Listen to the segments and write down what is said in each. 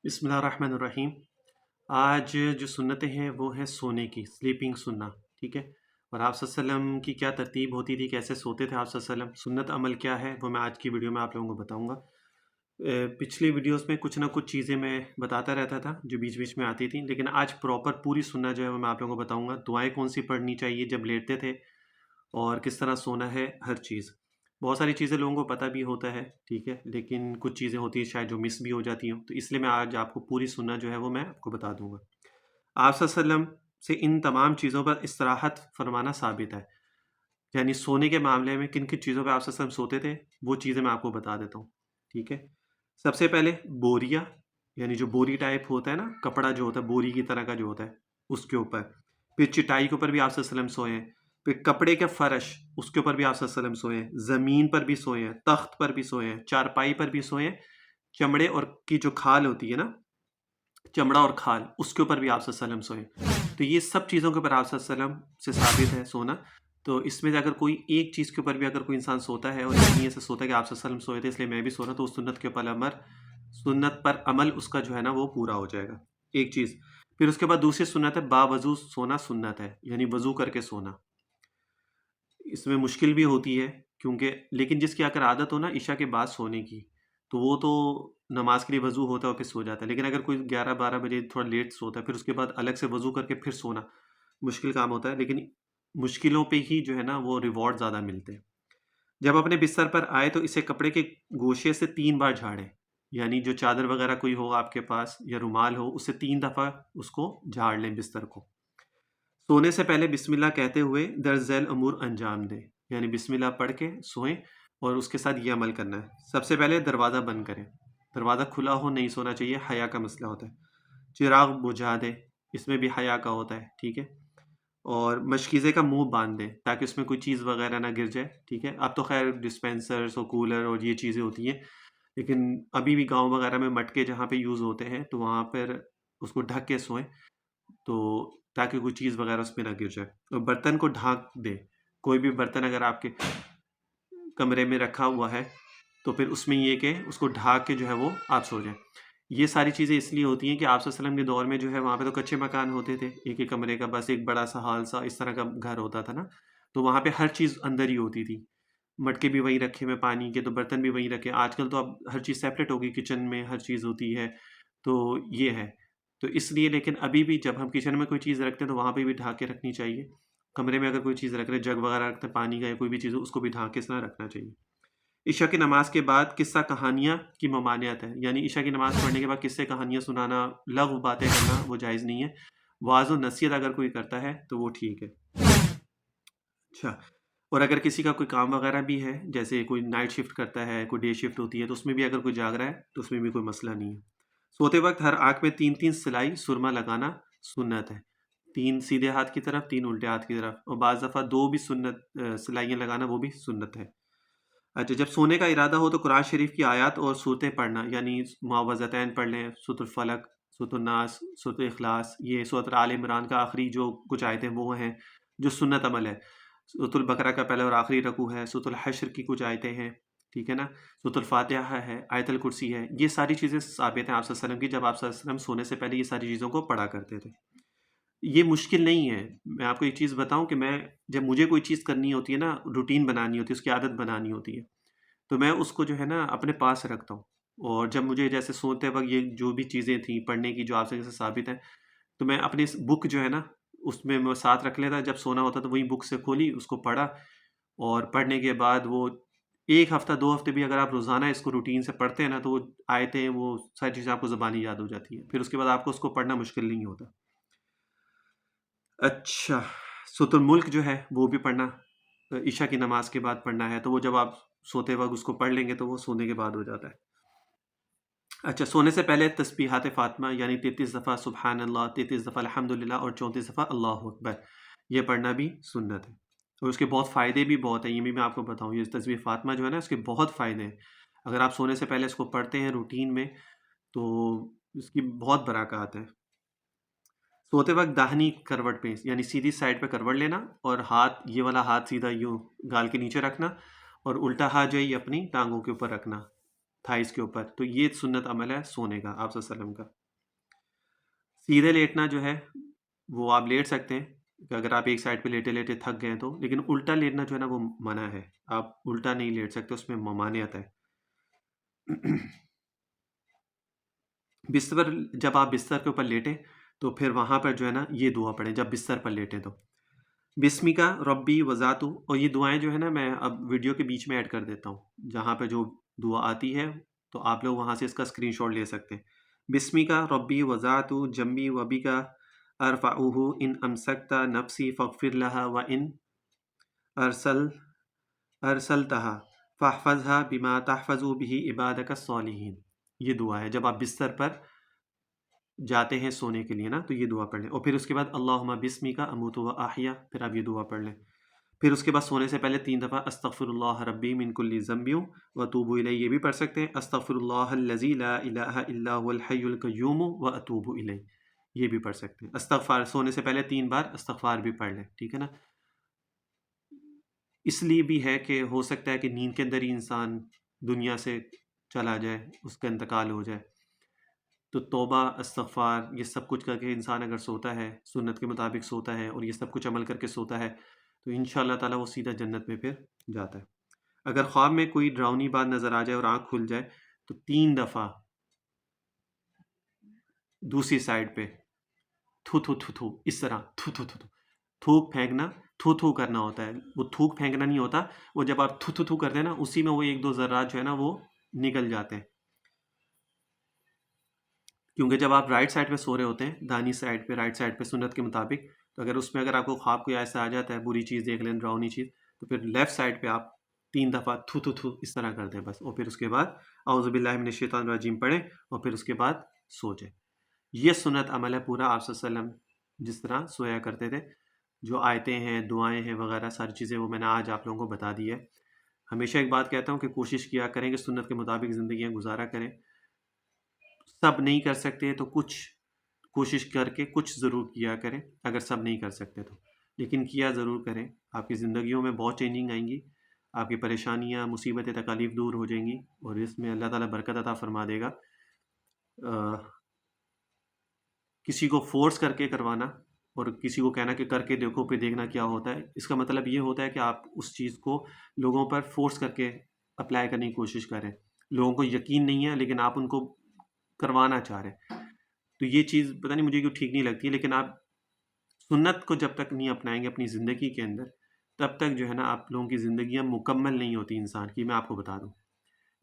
بسم اللہ الرحمن الرحیم۔ آج جو سنتیں ہیں وہ ہیں سونے کی، سلیپنگ سننا، ٹھیک ہے۔ اور آپ صلی اللہ علیہ وسلم کی کیا ترتیب ہوتی تھی، کیسے سوتے تھے آپ صلی اللہ علیہ وسلم، سنت عمل کیا ہے، وہ میں آج کی ویڈیو میں آپ لوگوں کو بتاؤں گا۔ پچھلی ویڈیوز میں کچھ نہ کچھ چیزیں میں بتاتا رہتا تھا جو بیچ بیچ میں آتی تھیں، لیکن آج پراپر پوری سنت جو ہے وہ میں آپ لوگوں کو بتاؤں گا۔ دعائیں کون سی پڑھنی چاہیے جب لیٹتے تھے، اور کس طرح سونا ہے، ہر چیز۔ بہت ساری چیزیں لوگوں کو پتہ بھی ہوتا ہے، ٹھیک ہے، لیکن کچھ چیزیں ہوتی ہیں شاید جو مس بھی ہو جاتی ہوں، تو اس لیے میں آج آپ کو پوری سننا جو ہے وہ میں آپ کو بتا دوں گا۔ آپ صلی اللہ علیہ وسلم سے ان تمام چیزوں پر استراحت فرمانا ثابت ہے، یعنی سونے کے معاملے میں کن کن چیزوں پہ آپ صلی اللہ علیہ وسلم سوتے تھے وہ چیزیں میں آپ کو بتا دیتا ہوں، ٹھیک ہے۔ سب سے پہلے بوریا، یعنی جو بوری ٹائپ ہوتا ہے نا، کپڑا جو ہوتا ہے بوری کی طرح کا جو ہوتا ہے اس کے اوپر، پھر چٹائی کے اوپر بھی آپ صلی اللہ علیہ وسلم سوئے ہیں، پھر کپڑے کے فرش اس کے اوپر بھی آپ صلی اللہ علیہ وسلم سوئے ہیں، زمین پر بھی سوئے ہیں، تخت پر بھی سوئے ہیں، چارپائی پر بھی سوئے ہیں، چمڑے اور کی جو کھال ہوتی ہے نا، چمڑا اور کھال اس کے اوپر بھی آپ صلی اللہ علیہ وسلم سوئے۔ تو یہ سب چیزوں کے اوپر آپ صلی اللہ علیہ وسلم سے ثابت ہے سونا۔ تو اس میں سے اگر کوئی ایک چیز کے اوپر بھی اگر کوئی انسان سوتا ہے اور اس نیت سے سوتا ہے کہ آپ صلی اللہ علیہ وسلم سوئے تھے اس لیے میں بھی سو رہا ہوں، تو اس سنت کے اوپر سنت پر عمل اس کا جو ہے نا وہ پورا ہو جائے گا، ایک چیز۔ پھر اس کے بعد دوسری سنت ہے باوضو سونا، سنت ہے، یعنی وضو کر کے سونا۔ اس میں مشکل بھی ہوتی ہے کیونکہ، لیکن جس کی اگر عادت ہو نا عشاء کے بعد سونے کی، تو وہ تو نماز کے لیے وضو ہوتا ہے اور پھر سو جاتا ہے، لیکن اگر کوئی 11-12 بجے تھوڑا لیٹ سوتا ہے پھر اس کے بعد الگ سے وضو کر کے پھر سونا مشکل کام ہوتا ہے، لیکن مشکلوں پہ ہی جو ہے نا وہ ریوارڈ زیادہ ملتے ہیں۔ جب اپنے بستر پر آئے تو اسے کپڑے کے گوشے سے 3 بار جھاڑیں، یعنی جو چادر وغیرہ کوئی ہو آپ کے پاس یا رومال ہو اسے 3 دفعہ اس کو جھاڑ لیں بستر کو۔ سونے سے پہلے بسم اللہ کہتے ہوئے درج ذیل امور انجام دیں، یعنی بسم اللہ پڑھ کے سوئیں، اور اس کے ساتھ یہ عمل کرنا ہے۔ سب سے پہلے دروازہ بند کریں، دروازہ کھلا ہو نہیں سونا چاہیے، حیا کا مسئلہ ہوتا ہے۔ چراغ بجھا دیں، اس میں بھی حیا کا ہوتا ہے، ٹھیک ہے۔ اور مشکیزے کا منہ باندھ دیں تاکہ اس میں کوئی چیز وغیرہ نہ گر جائے، ٹھیک ہے۔ اب تو خیر ڈسپینسرز اور کولر اور یہ چیزیں ہوتی ہیں، لیکن ابھی بھی گاؤں وغیرہ میں مٹکے جہاں پہ یوز ہوتے ہیں تو وہاں پر اس کو ڈھک کے سوئیں، تو تاکہ کوئی چیز وغیرہ اس میں نہ گر جائے۔ اور برتن کو ڈھانک دیں، کوئی بھی برتن اگر آپ کے کمرے میں رکھا ہوا ہے تو پھر اس میں یہ کہ اس کو ڈھانک کے جو ہے وہ آپ سو جائیں۔ یہ ساری چیزیں اس لیے ہوتی ہیں کہ آپ صلی اللہ علیہ وسلم کے دور میں جو ہے وہاں پہ تو کچے مکان ہوتے تھے، ایک ایک کمرے کا بس ایک بڑا سا ہال سا اس طرح کا گھر ہوتا تھا نا، تو وہاں پہ ہر چیز اندر ہی ہوتی تھی، مٹکے بھی وہیں رکھے ہوئے پانی کے، تو برتن بھی وہیں رکھے۔ آج کل تو اب ہر چیز سیپریٹ ہوگی، کچن میں ہر چیز ہوتی ہے، تو یہ ہے تو اس لیے، لیکن ابھی بھی جب ہم کچن میں کوئی چیز رکھتے ہیں تو وہاں پہ بھی ڈھانک کے رکھنی چاہیے۔ کمرے میں اگر کوئی چیز رکھ رہے، جگ وغیرہ رکھتے ہیں پانی کا یا کوئی بھی چیز ہو، اس کو بھی ڈھانک کے اس طرح رکھنا چاہیے۔ عشاء کی نماز کے بعد قصہ کہانیاں کی ممانعت ہے، یعنی عشاء کی نماز پڑھنے کے بعد قصے کہانیاں سنانا، لغو باتیں کرنا وہ جائز نہیں ہے۔ وعظ و نصیحت اگر کوئی کرتا ہے تو وہ ٹھیک ہے۔ اچھا، اور اگر کسی کا کوئی کام وغیرہ بھی ہے، جیسے کوئی نائٹ شفٹ کرتا ہے، کوئی ڈے شفٹ ہوتی ہے، تو اس میں بھی اگر کوئی جاگ رہا ہے تو اس میں بھی کوئی مسئلہ نہیں ہے۔ سوتے وقت ہر آنکھ میں 3 سلائی سرما لگانا سنت ہے، 3 سیدھے ہاتھ کی طرف، 3 الٹے ہاتھ کی طرف، اور بعض دفعہ 2 بھی سنت سلائیاں لگانا وہ بھی سنت ہے۔ اچھا، جب سونے کا ارادہ ہو تو قرآن شریف کی آیات اور صورتیں پڑھنا، یعنی معوذتین پڑھ لیں، سورۃ الفلق، سورۃ الناس، سورۃ اخلاص، یہ سورۃ آل عمران کا آخری جو کچھ آیتیں وہ ہیں جو سنت عمل ہے۔ سورۃ البقرہ کا پہلا اور آخری رکوع ہے، سورۃ الحشر کی کچھ آیتیں ہیں، ٹھیک ہے نا، سورۃ الفاتحہ ہے، آیت الکرسی ہے، یہ ساری چیزیں ثابت ہیں آپ صلی اللہ علیہ وسلم کی، جب آپ صلی اللہ علیہ وسلم سونے سے پہلے یہ ساری چیزوں کو پڑھا کرتے تھے۔ یہ مشکل نہیں ہے، میں آپ کو ایک چیز بتاؤں کہ میں جب مجھے کوئی چیز کرنی ہوتی ہے نا، روٹین بنانی ہوتی ہے، اس کی عادت بنانی ہوتی ہے، تو میں اس کو جو ہے نا اپنے پاس رکھتا ہوں، اور جب مجھے جیسے سوتے وقت یہ جو بھی چیزیں تھیں پڑھنے کی جو آپ سے ثابت ہیں، تو میں اپنی بک جو ہے نا اس میں ساتھ رکھ لیتا، جب سونا ہوتا تو وہی بک سے کھولی، اس کو پڑھا، اور پڑھنے کے بعد وہ 1 ہفتہ 2 ہفتے بھی اگر آپ روزانہ اس کو روٹین سے پڑھتے ہیں نا تو وہ آیتیں وہ ساری چیزیں آپ کو زبانی یاد ہو جاتی ہیں، پھر اس کے بعد آپ کو اس کو پڑھنا مشکل نہیں ہوتا۔ اچھا، سورۃ الملک جو ہے وہ بھی پڑھنا عشاء کی نماز کے بعد پڑھنا ہے، تو وہ جب آپ سوتے وقت اس کو پڑھ لیں گے تو وہ سونے کے بعد ہو جاتا ہے۔ اچھا، سونے سے پہلے تسبیحات فاطمہ، یعنی 33 دفعہ سبحان اللہ، 33 دفعہ الحمدللہ، اور 34 دفعہ اللہ اکبر، یہ پڑھنا بھی سنت ہے، اور اس کے بہت فائدے بھی بہت ہیں، یہ بھی میں آپ کو بتاؤں، یہ تسبیح فاطمہ جو ہے نا اس کے بہت فائدے ہیں، اگر آپ سونے سے پہلے اس کو پڑھتے ہیں روٹین میں تو اس کی بہت برکات ہے۔ سوتے وقت داہنی کروٹ پہ، یعنی سیدھی سائڈ پہ کروٹ لینا، اور ہاتھ، یہ والا ہاتھ سیدھا یوں گال کے نیچے رکھنا، اور الٹا ہاتھ جو ہے یہ اپنی ٹانگوں کے اوپر رکھنا، تھائز کے اوپر، تو یہ سنت عمل ہے سونے کا آپ صلی اللہ علیہ وسلم کا۔ سیدھے لیٹنا جو ہے وہ آپ لیٹ سکتے ہیں کہ اگر آپ ایک سائڈ پہ لیٹے لیٹے تھک گئے تو، لیکن الٹا لیٹنا جو ہے نا وہ منع ہے، آپ الٹا نہیں لیٹ سکتے، اس میں ممانعت ہے۔ بستر، جب آپ بستر کے اوپر لیٹیں تو پھر وہاں پر جو ہے نا یہ دعا پڑھیں جب بستر پر لیٹیں تو، بسمی کا ربی وذاتو، اور یہ دعائیں جو ہے نا میں اب ویڈیو کے بیچ میں ایڈ کر دیتا ہوں، جہاں پہ جو دعا آتی ہے تو آپ لوگ وہاں سے اس کا اسکرین شاٹ لے سکتے ہیں۔ بسمی کا ربی وذاتو جمی وبی کا ارفعہ ان امسکتا نفسی فاغفر لها وان ارسلتها فاحفظها بما تحفظ به عبادك الصالحین، یہ دعا ہے جب آپ بستر پر جاتے ہیں سونے کے لیے نا، تو یہ دعا پڑھ لیں، اور پھر اس کے بعد اللہم بسمی کا اموت و احیا، پھر آپ یہ دعا پڑھ لیں۔ پھر اس کے بعد سونے سے پہلے 3 دفعہ استغفر اللہ ربی من کل ذنب واتوب الیہ، یہ بھی پڑھ سکتے ہیں، استغفر اللہ الذی لا الہ الا هو الحی القیوم واتوب الیہ، یہ بھی پڑھ سکتے ہیں۔ استغفار سونے سے پہلے 3 بار استغفار بھی پڑھ لیں، ٹھیک ہے نا۔ اس لیے بھی ہے کہ ہو سکتا ہے کہ نیند کے اندر ہی انسان دنیا سے چلا جائے، اس کا انتقال ہو جائے، تو توبہ استغفار یہ سب کچھ کر کے انسان اگر سوتا ہے، سنت کے مطابق سوتا ہے اور یہ سب کچھ عمل کر کے سوتا ہے، تو انشاءاللہ تعالیٰ وہ سیدھا جنت میں پھر جاتا ہے۔ اگر خواب میں کوئی ڈراؤنی بات نظر آ جائے اور آنکھ کھل جائے تو 3 دفعہ دوسری سائڈ پہ تھو تھو تھو تھو، اس طرح تھو تھو تھو تھو، تھوک پھینکنا، تھو تھو کرنا ہوتا ہے، وہ تھوک پھینکنا نہیں ہوتا، وہ جب آپ تھو تھو تھو کرتے ہیں نا اسی میں وہ 1-2 ذرات جو ہے نا وہ نکل جاتے ہیں، کیونکہ جب آپ رائٹ سائڈ پہ سو رہے ہوتے ہیں، دانی سائڈ پہ، رائٹ سائڈ پہ سنت کے مطابق، تو اگر اس میں اگر آپ کو خواب کوئی ایسا آ جاتا ہے بری چیز دیکھ لیں، ڈراؤنی چیز، تو پھر لیفٹ سائڈ پہ آپ 3 دفعہ تھو تھو تھو اس طرح کر دیں بس، اور پھر اس کے بعد اعوذ باللہ من الشیطان الرجیم پڑھیں اور پھر اس کے بعد سو جائیں۔ یہ سنت عمل ہے پورا، آپ صلی اللہ علیہ وسلم جس طرح سویا کرتے تھے، جو آیتیں ہیں، دعائیں ہیں وغیرہ ساری چیزیں وہ میں نے آج آپ لوگوں کو بتا دی ہے۔ ہمیشہ ایک بات کہتا ہوں کہ کوشش کیا کریں کہ سنت کے مطابق زندگیاں گزارا کریں، سب نہیں کر سکتے تو کچھ کوشش کر کے کچھ ضرور کیا کریں، اگر سب نہیں کر سکتے تو، لیکن کیا ضرور کریں، آپ کی زندگیوں میں بہت چینجنگ آئیں گی، آپ کی پریشانیاں، مصیبتیں، تکالیف دور ہو جائیں گی، اور اس میں اللہ تعالیٰ برکت عطا فرما دے گا۔ کسی کو فورس کر کے کروانا اور کسی کو کہنا کہ کر کے دیکھو پھر دیکھنا کیا ہوتا ہے، اس کا مطلب یہ ہوتا ہے کہ آپ اس چیز کو لوگوں پر فورس کر کے اپلائی کرنے کی کوشش کریں، لوگوں کو یقین نہیں ہے لیکن آپ ان کو کروانا چاہ رہے ہیں، تو یہ چیز پتہ نہیں مجھے کیوں ٹھیک نہیں لگتی ہے۔ لیکن آپ سنت کو جب تک نہیں اپنائیں گے اپنی زندگی کے اندر، تب تک جو ہے نا آپ لوگوں کی زندگیاں مکمل نہیں ہوتی انسان کی۔ میں آپ کو بتا دوں،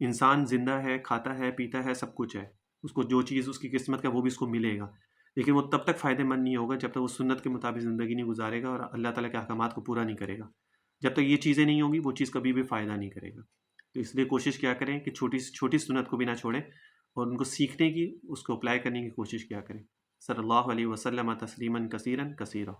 انسان زندہ ہے، کھاتا ہے، پیتا ہے، سب کچھ ہے، اس کو جو چیز اس کی قسمت کا وہ بھی اس کو ملے گا، لیکن وہ تب تک فائدہ مند نہیں ہوگا جب تک وہ سنت کے مطابق زندگی نہیں گزارے گا اور اللہ تعالیٰ کے احکامات کو پورا نہیں کرے گا۔ جب تک یہ چیزیں نہیں ہوں گی وہ چیز کبھی بھی فائدہ نہیں کرے گا۔ تو اس لیے کوشش کیا کریں کہ چھوٹی سے چھوٹی سنت کو بھی نہ چھوڑیں، اور ان کو سیکھنے کی، اس کو اپلائی کرنے کی کوشش کیا کریں۔ صلی اللہ علیہ وسلم تسلیما کثیرا کثیرا۔